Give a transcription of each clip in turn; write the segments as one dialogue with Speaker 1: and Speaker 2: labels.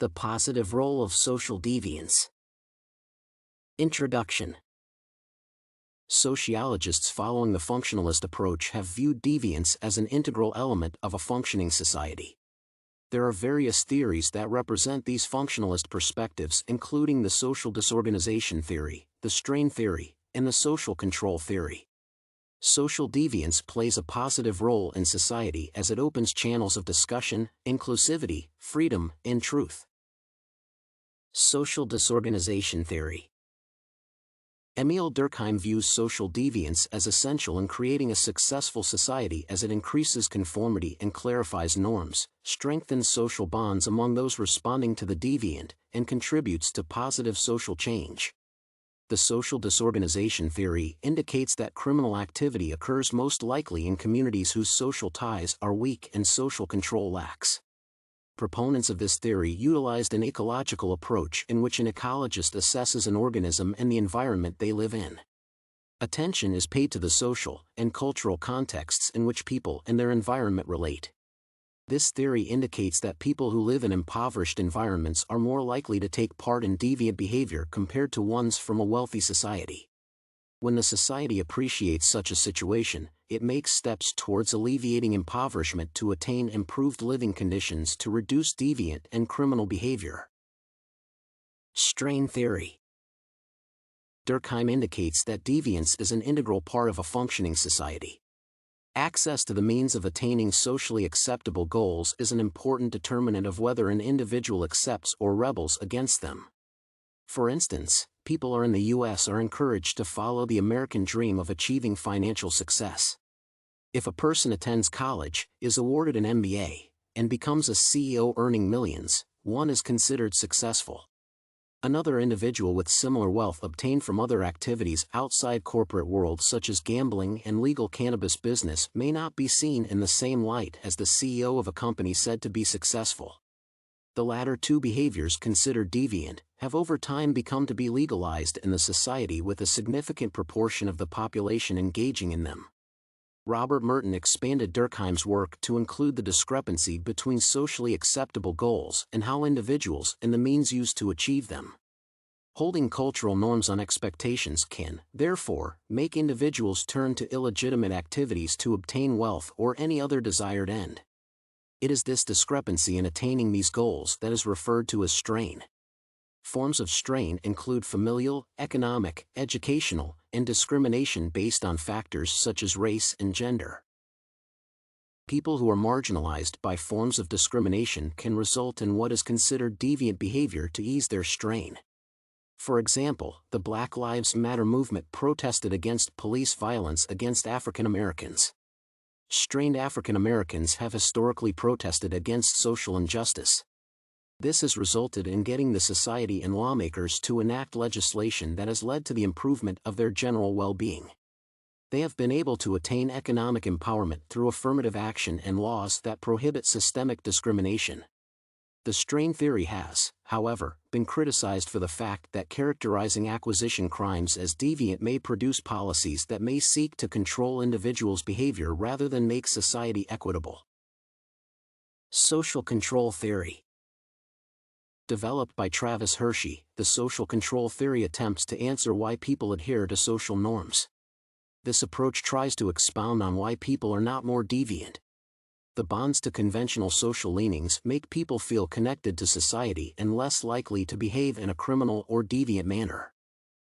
Speaker 1: The positive role of social deviance. Introduction. Sociologists following the functionalist approach have viewed deviance as an integral element of a functioning society. There are various theories that represent these functionalist perspectives, including the social disorganization theory, the strain theory, and the social control theory. Social deviance plays a positive role in society as it opens channels of discussion, inclusivity, freedom, and truth. Social disorganization theory. Emil Durkheim views social deviance as essential in creating a successful society as it increases conformity and clarifies norms, strengthens social bonds among those responding to the deviant, and contributes to positive social change. The social disorganization theory indicates that criminal activity occurs most likely in communities whose social ties are weak and social control lacks. Proponents of this theory utilized an ecological approach in which an ecologist assesses an organism and the environment they live in. Attention is paid to the social and cultural contexts in which people and their environment relate. This theory indicates that people who live in impoverished environments are more likely to take part in deviant behavior compared to ones from a wealthy society. When the society appreciates such a situation, it makes steps towards alleviating impoverishment to attain improved living conditions to reduce deviant and criminal behavior. Strain theory. Durkheim indicates that deviance is an integral part of a functioning society. Access to the means of attaining socially acceptable goals is an important determinant of whether an individual accepts or rebels against them. For instance, people in the U.S. are encouraged to follow the American dream of achieving financial success. If a person attends college, is awarded an MBA, and becomes a CEO earning millions, one is considered successful. Another individual with similar wealth obtained from other activities outside corporate world such as gambling and legal cannabis business may not be seen in the same light as the CEO of a company said to be successful. The latter two behaviors considered deviant have over time become to be legalized in the society with a significant proportion of the population engaging in them. Robert Merton expanded Durkheim's work to include the discrepancy between socially acceptable goals and how individuals and the means used to achieve them. Holding cultural norms on expectations can, therefore, make individuals turn to illegitimate activities to obtain wealth or any other desired end. It is this discrepancy in attaining these goals that is referred to as strain. Forms of strain include familial, economic, educational, and discrimination based on factors such as race and gender. People who are marginalized by forms of discrimination can result in what is considered deviant behavior to ease their strain. For example, the Black Lives Matter movement protested against police violence against African Americans. Strained African Americans have historically protested against social injustice. This has resulted in getting the society and lawmakers to enact legislation that has led to the improvement of their general well-being. They have been able to attain economic empowerment through affirmative action and laws that prohibit systemic discrimination. The strain theory has, however, been criticized for the fact that characterizing acquisition crimes as deviant may produce policies that may seek to control individuals' behavior rather than make society equitable. Social control theory. Developed by Travis Hershey, the social control theory attempts to answer why people adhere to social norms. This approach tries to expound on why people are not more deviant. The bonds to conventional social leanings make people feel connected to society and less likely to behave in a criminal or deviant manner.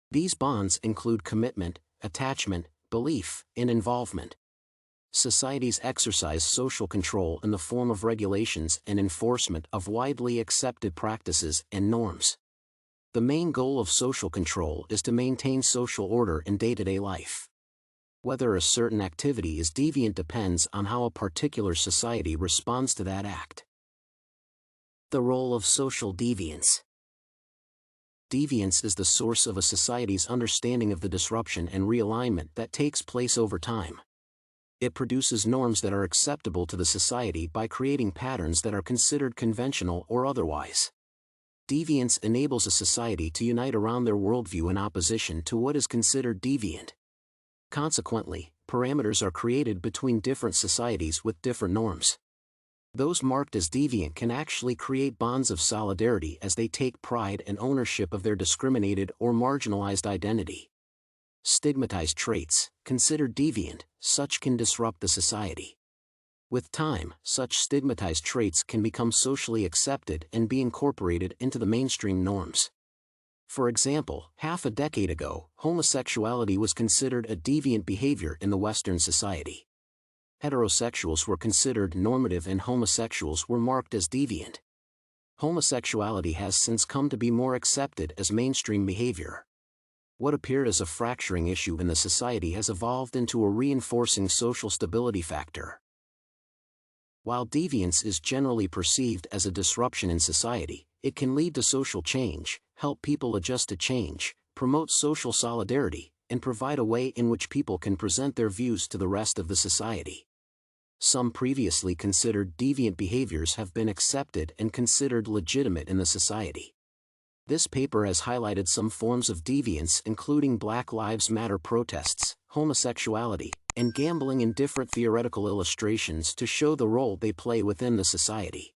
Speaker 1: These bonds include commitment, attachment, belief, and involvement. Societies exercise social control in the form of regulations and enforcement of widely accepted practices and norms. The main goal of social control is to maintain social order in day-to-day life. Whether a certain activity is deviant depends on how a particular society responds to that act. The role of social deviance. Deviance is the source of a society's understanding of the disruption and realignment that takes place over time. It produces norms that are acceptable to the society by creating patterns that are considered conventional or otherwise. Deviance enables a society to unite around their worldview in opposition to what is considered deviant. Consequently, parameters are created between different societies with different norms. Those marked as deviant can actually create bonds of solidarity as they take pride and ownership of their discriminated or marginalized identity. Stigmatized traits, considered deviant, such can disrupt the society. With time, such stigmatized traits can become socially accepted and be incorporated into the mainstream norms. For example, half a decade ago, homosexuality was considered a deviant behavior in the Western society. Heterosexuals were considered normative and homosexuals were marked as deviant. Homosexuality has since come to be more accepted as mainstream behavior. What appeared as a fracturing issue in the society has evolved into a reinforcing social stability factor. While deviance is generally perceived as a disruption in society, it can lead to social change, help people adjust to change, promote social solidarity, and provide a way in which people can present their views to the rest of the society. Some previously considered deviant behaviors have been accepted and considered legitimate in the society. This paper has highlighted some forms of deviance including Black Lives Matter protests, homosexuality, and gambling in different theoretical illustrations to show the role they play within the society.